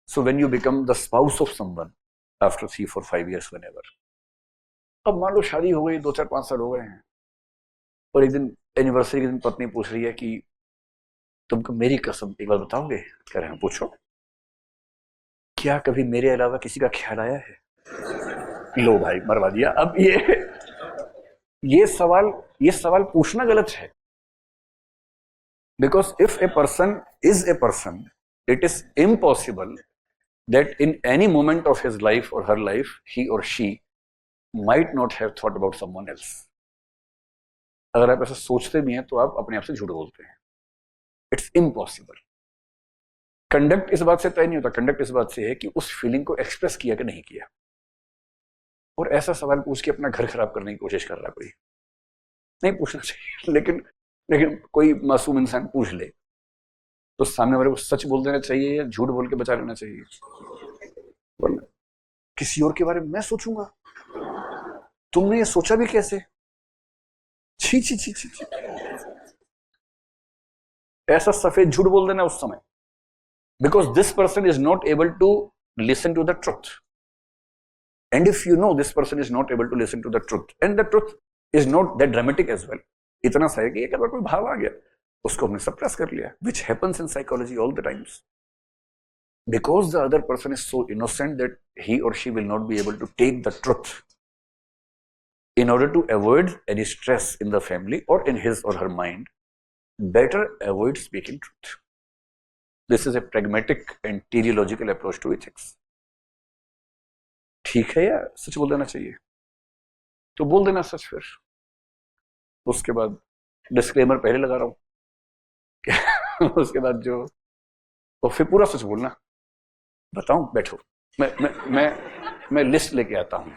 So when you become the spouse of someone after 3, 4, 5 years, whenever, अब मान लो शादी हो गई, 2, 4, 5 साल हो गए हैं, और एक दिन एनिवर्सरी के दिन पत्नी पूछ रही है कि तुमको मेरी कसम एक बार बताओगे? कह रहे हैं पूछो। क्या कभी मेरे अलावा किसी का ख्याल आया है? लो भाई, मरवा दिया। अब ये सवाल पूछना गलत है, because if a person is a person, it is impossible that in any moment of his life or her life, he or she might not have thought about someone else. अगर आप ऐसा सोचते भी हैं तो आप अपने आप से झूठ बोलते हैं। It's impossible. कंडक्ट इस बात से तय नहीं होता, कंडक्ट इस बात से है कि उस फीलिंग को एक्सप्रेस किया कि नहीं किया। और ऐसा सवाल पूछ के अपना घर खराब करने की कोशिश कर रहा है कोई, नहीं पूछना चाहिए। लेकिन कोई मासूम इंसान पूछ ले तो सामने वाले को सच बोल देना चाहिए या झूठ बोल के बचा लेना चाहिए? वरना किसी और के बारे में मैं सोचूंगा, तुमने ये सोचा भी कैसे? छी छी छी छी छी। ऐसा सफेद झूठ बोल देना उस समय, because this person is not able to listen to the truth, and if you know this person is not able to listen to the truth, and the truth is not that dramatic as well, इतना सा है कि एक बार कोई भाव आ गया, उसको हमने सप्रेस कर लिया, which happens in psychology all the times, because the other person is so innocent that he or she will not be able to take the truth. In order to avoid any stress in the family or in his or her mind, better avoid speaking truth. This is a pragmatic and teleological approach to ethics. ठीक है या सच बोल देना चाहिए? तो बोल देना सच। फिर उसके बाद डिस्क्लेमर पहले लगा रहा हूं, उसके बाद जो, तो फिर पूरा सच बोलना। बताऊं? बैठो, मैं लिस्ट लेके आता हूं।